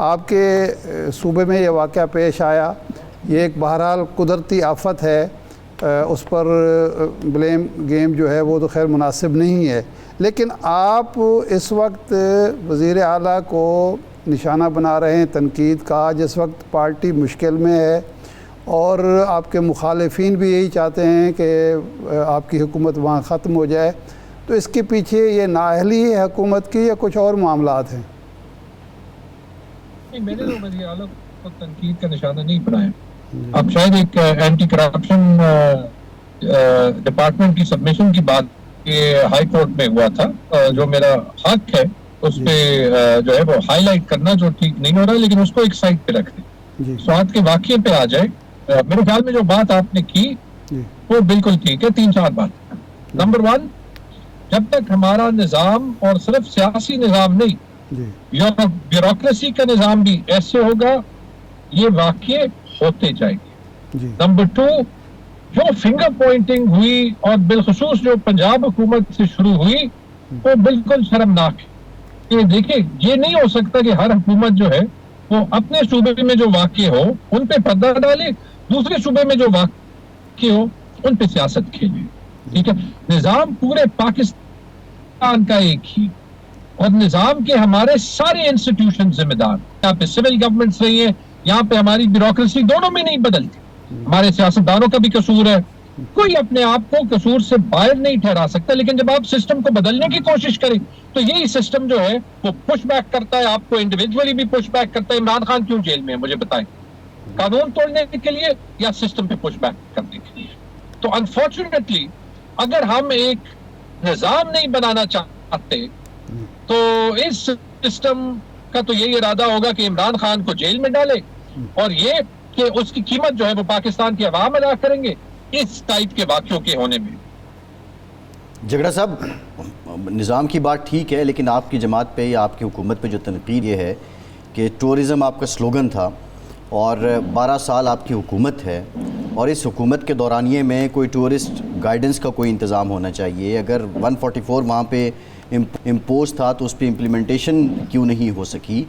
آپ کے صوبے میں یہ واقعہ پیش آیا، یہ ایک بہرحال قدرتی آفت ہے، اس پر بلیم گیم جو ہے وہ تو خیر مناسب نہیں ہے، لیکن آپ اس وقت وزیر اعلیٰ کو نشانہ بنا رہے ہیں تنقید کا، جس وقت پارٹی مشکل میں ہے اور آپ کے مخالفین بھی یہی چاہتے ہیں کہ آپ کی حکومت وہاں ختم ہو جائے، تو اس کے پیچھے یہ نااہلی ہے حکومت کی یا کچھ اور معاملات ہیں؟ میں نے تو وزیر اعلیٰ کو تنقید کا نشانہ نہیں بنایا. اب شاید ایک اینٹی کرپشن ڈپارٹمنٹ کی سبمیشن کی بات یہ ہائی کورٹ میں ہوا تھا، جو میرا حق ہے اس پہ جو ہے وہ ہائی لائٹ کرنا جو ٹھیک نہیں ہو رہا ہے، لیکن اس کو ایک سائڈ پہ رکھ دیں، سوات کے واقعے پہ آ جائے. میرے خیال میں جو بات آپ نے کی وہ بالکل ٹھیک ہے. 3-4 بات. نمبر 1، جب تک ہمارا نظام اور صرف سیاسی نظام نہیں یا بیوروکریسی کا نظام بھی ایسے ہوگا، یہ واقعے ہوتے جائیں گے. نمبر 2، جو فنگر پوائنٹنگ ہوئی اور بالخصوص جو پنجاب حکومت سے شروع ہوئی وہ بالکل شرمناک ہے. کہ دیکھیں یہ نہیں ہو سکتا کہ ہر حکومت جو ہے وہ اپنے صوبے میں جو واقع ہو ان پہ پردہ ڈالے، دوسرے صوبے میں جو واقع ہو ان پہ سیاست کھیلے. ٹھیک ہے، نظام پورے پاکستان کا ایک ہی، اور نظام کے ہمارے سارے انسٹیٹیوشن ذمہ دار. یہاں پہ سول گورنمنٹس رہی ہے، یہاں پہ ہماری بیوروکریسی دونوں میں نہیں بدلتی. ہمارے سیاستدانوں کا بھی قصور ہے، کوئی اپنے آپ کو قصور سے باہر نہیں ٹھہرا سکتا، لیکن جب آپ سسٹم کو بدلنے کی کوشش کریں تو یہی سسٹم جو ہے وہ پش بیک کرتا ہے، آپ کو انڈیویجولی بھی پش بیک کرتا ہے. عمران خان کیوں جیل میں ہے مجھے بتائیں، قانون توڑنے کے لیے یا سسٹم پہ پش بیک کرنے کے لیے؟ تو انفارچونیٹلی اگر ہم ایک نظام نہیں بنانا چاہتے تو اس سسٹم کا تو یہی ارادہ ہوگا کہ عمران خان کو جیل میں ڈالے، اور یہ کہ اس کی قیمت جو ہے وہ پاکستان کی عوام ادا کریں گے اس ٹائپ کے واقعوں کے ہونے میں. جھگڑا صاحب، نظام کی بات ٹھیک ہے، لیکن آپ کی جماعت پہ یا آپ کی حکومت پہ جو تنقید یہ ہے کہ ٹورزم آپ کا سلوگن تھا اور 12 سال آپ کی حکومت ہے، اور اس حکومت کے دورانیے میں کوئی ٹورسٹ گائیڈنس کا کوئی انتظام ہونا چاہیے. اگر 144 وہاں پہ امپوز تھا تو اس پہ امپلیمنٹیشن کیوں نہیں ہو سکی؟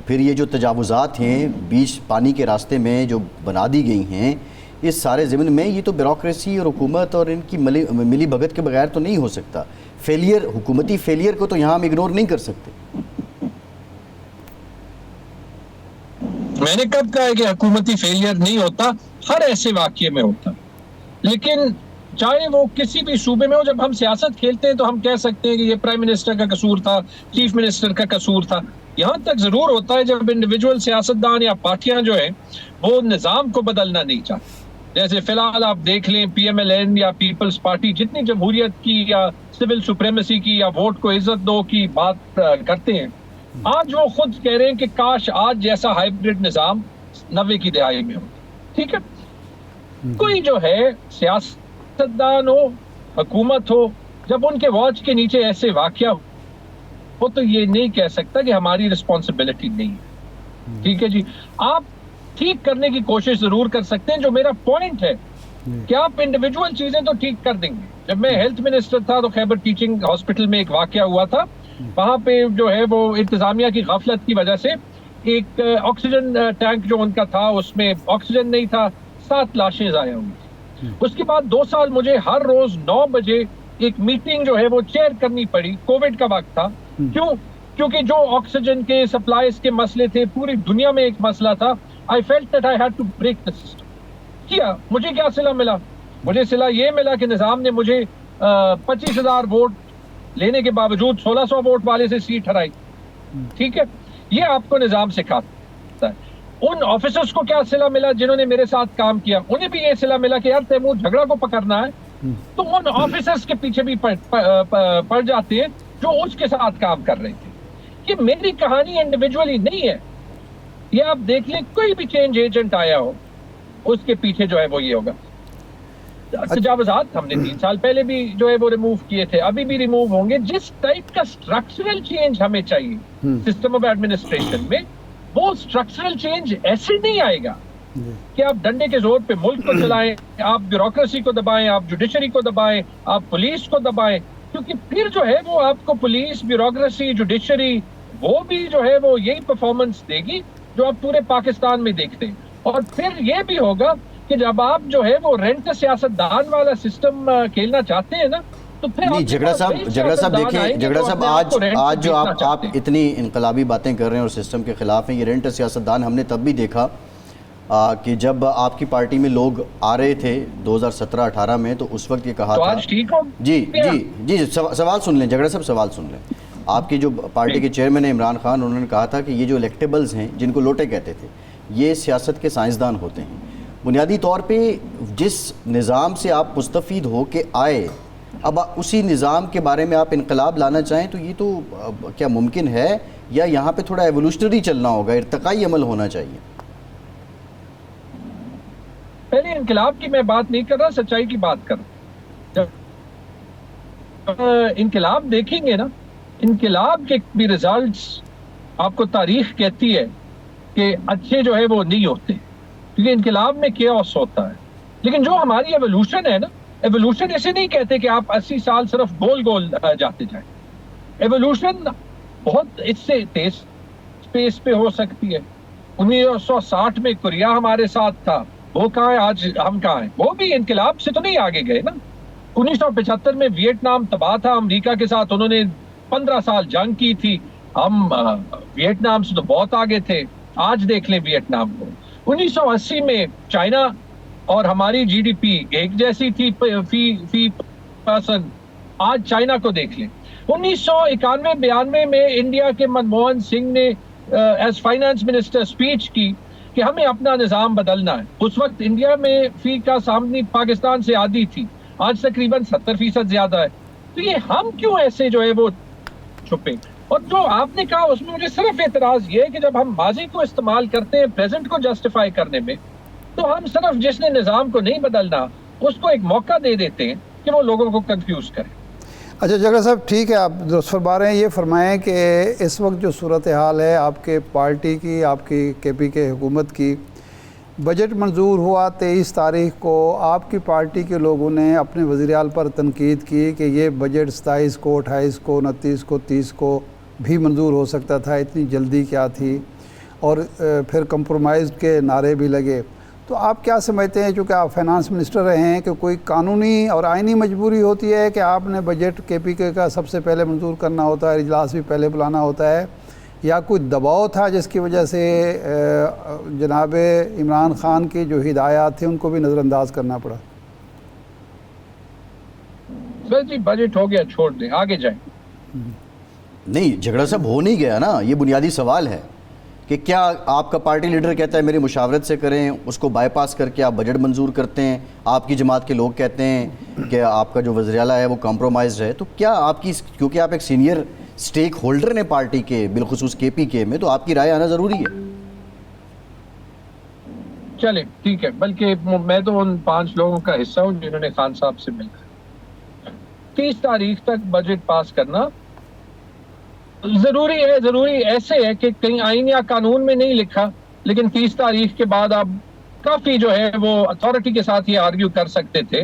پھر یہ جو تجاوزات ہیں بیچ پانی کے راستے میں جو بنا دی گئی ہیں، اس سارے ضمن میں یہ تو بیوروکریسی اور حکومت اور ان کی ملی بھگت کے بغیر تو نہیں ہو سکتا. فیلئر، حکومتی فیلئر کو تو یہاں ہم اگنور نہیں کر سکتے. میں نے کب کہا ہے کہ حکومتی فیلئر نہیں ہوتا؟ ہر ایسے واقعے میں ہوتا، لیکن چاہے وہ کسی بھی صوبے میں ہو. جب ہم سیاست کھیلتے ہیں تو ہم کہہ سکتے ہیں کہ یہ پرائم منسٹر کا قصور تھا، چیف منسٹر کا قصور تھا. یہاں تک ضرور ہوتا ہے جب انڈیویجول سیاستدان یا پارٹیاں جو ہیں وہ نظام کو بدلنا نہیں چاہتے. جیسے فی الحال آپ دیکھ لیں پی ایم ایل این یا پیپلز پارٹی جتنی جمہوریت کی یا سول سپریمیسی کی یا ووٹ کو عزت دو کی بات کرتے ہیں، آج وہ خود کہہ رہے ہیں کہ کاش آج جیسا ہائیبرڈ نظام 90 کی دہائی میں ہو. ٹھیک ہے، کوئی جو ہے سیاستدان ہو، حکومت ہو، جب ان کے واچ کے نیچے ایسے واقعہ ہو تو یہ نہیں کہہ سکتا کہ ہماری رسپانسبلٹی نہیں ہے. ٹھیک ہے جی، آپ ٹھیک کرنے کی کوشش ضرور کر سکتے ہیں. جو میرا پوائنٹ ہے کہ آپ انڈیویجول چیزیں تو ٹھیک کر دیں گے. جب میں ہیلتھ منسٹر تھا تو خیبر ٹیچنگ ہاسپٹل میں ایک واقعہ ہوا تھا، وہاں پہ جو ہے وہ انتظامیہ کی غفلت کی وجہ سے ایک آکسیجن ٹینک جو ان کا تھا اس میں آکسیجن نہیں تھا، 7 لاشیں ضائع ہوئی. اس کے بعد 2 سال مجھے ہر روز 9 بجے ایک میٹنگ جو ہے وہ چیئر کرنی پڑی. کووڈ کا وقت تھا. کیونکہ جو آکسیجن کے سپلائز کے مسئلے تھے پوری دنیا میں ایک مسئلہ تھا. I felt that I had to break the system. کیا مجھے کیا صلہ ملا؟ مجھے صلہ یہ ملا کہ نظام نے مجھے 25,000 ووٹ لینے کے باوجود 1600 ووٹ والے سے سیٹ ہرائی. ٹھیک ہے، یہ آپ کو نظام سکھاتا ہے. ان آفیسرز کو کیا صلہ ملا جنہوں نے میرے ساتھ کام کیا؟ انہیں بھی یہ صلہ ملا کہ یار تیمور جھگڑا کو پکڑنا ہے تو ان آفیسرز کے پیچھے بھی پڑ جاتے ہیں جو اس کے ساتھ کام کر رہے تھے. یہ میری کہانی انڈیویجولی نہیں ہے. یہ آپ دیکھ لیں کوئی بھی چینج ایجنٹ آیا ہو اس کے پیچھے جو ہے وہ یہ ہوگا. تجاوزات ہم نے 3 سال پہلے بھی جو ہے وہ ریموو کیے تھے، ابھی بھی ریموو ہوں گے. جس ٹائپ کا اسٹرکچرل چینج ہمیں چاہیے سسٹم آف ایڈمنسٹریشن میں، وہ اسٹرکچرل چینج ایسے نہیں آئے گا کہ آپ ڈنڈے کے زور پہ ملک کو چلائیں، آپ بیوروکریسی کو دبائیں، آپ جوڈیشری کو دبائیں، آپ پولیس کو دبائیں. کیونکہ پھر جو ہے وہ آپ کو پولیس، بیوروکریسی، جوڈیشری وہ بھی جو ہے وہ یہی پرفارمنس دے گی جو آپ پورے پاکستان میں دیکھتے ہیں. اور پھر یہ بھی ہوگا کہ جب آپ جو ہے وہ رینٹ سیاست دان والا سسٹم کھیلنا چاہتے ہیں نا, تو پھر نہیں جھگڑا صاحب دیکھیں جھگڑا صاحب آج جو آپ اتنی انقلابی باتیں کر رہے ہیں اور سسٹم کے خلاف ہیں, یہ رینٹ سیاستدان ہم نے تب بھی دیکھا کہ جب آپ کی پارٹی میں لوگ آ رہے تھے 2017-18 میں, تو اس وقت یہ کہا تھا. آج ٹھیک ہو جی سوال سن لیں جھگڑا صاحب, سوال سن لیں. آپ کی جو پارٹی کے چیئرمین ہیں عمران خان, انہوں نے کہا تھا کہ یہ جو الیکٹیبلز ہیں جن کو لوٹے کہتے تھے, یہ سیاست کے سائنسدان ہوتے ہیں. بنیادی طور پہ جس نظام سے آپ مستفید ہو کے آئے, اب اسی نظام کے بارے میں آپ انقلاب لانا چاہیں تو یہ تو کیا ممکن ہے, یا یہاں پہ تھوڑا ایوولوشنری چلنا ہوگا, ارتقائی عمل ہونا چاہیے؟ پہلے انقلاب کی میں بات نہیں کر رہا, سچائی کی بات کر رہا. جب انقلاب دیکھیں گے نا, انقلاب کے بھی ریزلٹس آپ کو تاریخ کہتی ہے کہ اچھے جو ہے وہ نہیں ہوتے, کیونکہ انقلاب میں کیوس ہوتا ہے. لیکن جو ہماری ایوولوشن ہے نا, ایوولوشن اسے نہیں کہتے کہ آپ 80 سال صرف گول گول جاتے جائیں. ایوولوشن بہت اس سے تیز اسپیس پہ ہو سکتی ہے. 1960 میں کوریا ہمارے ساتھ تھا, وہ کہاں ہے, آج ہم کہاں ہیں. وہ بھی انقلاب سے تو نہیں آگے گئے نا. 1975 میں ویتنام تباہ تھا امریکہ کے ساتھ, انہوں نے 15 سال جنگ کی تھی. ہم ویتنام سے تو بہت آگے تھے. آج دیکھ لیں ویتنام کو. 1980 میں چائنا اور ہماری جی ڈی پی ایک جیسی تھی فی پرسن, آج چائنا کو دیکھ لیں. 1991-92 میں انڈیا کے منموہن سنگھ نے ایز فائنانس منسٹر سپیچ کی کہ ہمیں اپنا نظام بدلنا ہے. اس وقت انڈیا میں فی کا آمدنی پاکستان سے آدھی تھی, آج تقریباً 70% زیادہ ہے. تو یہ ہم کیوں ایسے جو ہے وہ چھپے. اور جو آپ نے کہا اس میں مجھے صرف اعتراض یہ ہے کہ جب ہم ماضی کو استعمال کرتے ہیں پریزنٹ کو جسٹیفائی کرنے میں, تو ہم صرف جس نے نظام کو نہیں بدلنا اس کو ایک موقع دے دیتے ہیں کہ وہ لوگوں کو کنفیوز کریں. اچھا جھگڑا صاحب ٹھیک ہے, آپ درست فرما رہے ہیں. یہ فرمائیں کہ اس وقت جو صورتحال ہے آپ کے پارٹی کی, آپ کی کے پی کے حکومت کی, بجٹ منظور ہوا 23 تاریخ کو, آپ کی پارٹی کے لوگوں نے اپنے وزیر اعلیٰ پر تنقید کی کہ یہ بجٹ 27 کو 28 کو 29 کو 30 کو بھی منظور ہو سکتا تھا, اتنی جلدی کیا تھی, اور پھر کمپرومائز کے نعرے بھی لگے. تو آپ کیا سمجھتے ہیں, چونکہ آپ فائنانس منسٹر رہے ہیں, کہ کوئی قانونی اور آئینی مجبوری ہوتی ہے کہ آپ نے بجٹ کے پی کے کا سب سے پہلے منظور کرنا ہوتا ہے, اجلاس بھی پہلے بلانا ہوتا ہے, یا کوئی دباؤ تھا جس کی وجہ سے جناب عمران خان کی جو ہدایات تھے ان کو بھی نظر انداز کرنا پڑا؟ بس جی بجٹ ہو گیا, چھوڑ دیں, آگے جائیں. نہیں جھگڑا صاحب ہو نہیں گیا نا, یہ بنیادی سوال ہے کہ کیا آپ کا پارٹی لیڈر کہتا ہے میری مشاورت سے کریں, اس کو بائی پاس کر کے آپ بجٹ منظور کرتے ہیں, آپ کی جماعت کے لوگ کہتے ہیں کہ آپ کا جو وزیر اعلیٰ ہے وہ کمپرومائزڈ ہے, تو کیا آپ کی, کیونکہ آپ ایک سینئر سٹیک ہولڈر نے پارٹی کے, بالخصوص کے پی کے میں, تو آپ کی رائے آنا ضروری ہے. چلے ٹھیک ہے, بلکہ میں تو ان 5 لوگوں کا حصہ ہوں جنہوں نے خان صاحب سے مل کر 30 تاریخ تک بجٹ پاس کرنا ضروری ہے. ضروری ایسے ہے کہ کہیں آئین یا قانون میں نہیں لکھا, لیکن 30 تاریخ کے بعد آپ کافی جو ہے وہ اتھارٹی کے ساتھ یہ آرگیو کر سکتے تھے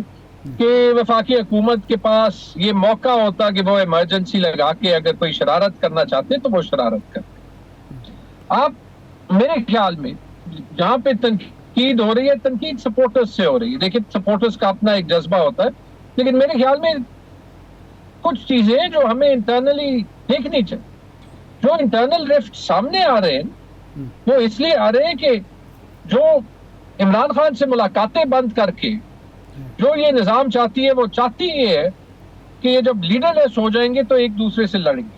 کہ وفاقی حکومت کے پاس یہ موقع ہوتا کہ وہ ایمرجنسی لگا کے اگر کوئی شرارت کرنا چاہتے تو وہ شرارت کرتے. آپ میرے خیال میں جہاں پہ تنقید ہو رہی ہے, تنقید سپورٹرز سے ہو رہی ہے. دیکھیں سپورٹرز کا اپنا ایک جذبہ ہوتا ہے, لیکن میرے خیال میں کچھ چیزیں جو ہمیں انٹرنلی دیکھنی چاہیے. جو انٹرنل ریفٹ سامنے آ رہے ہیں وہ اس لیے آ رہے ہیں کہ جو عمران خان سے ملاقاتیں بند کر کے جو یہ نظام چاہتی ہے, وہ چاہتی یہ ہے کہ یہ جب لیڈر لیس ہو جائیں گے تو ایک دوسرے سے لڑیں گے.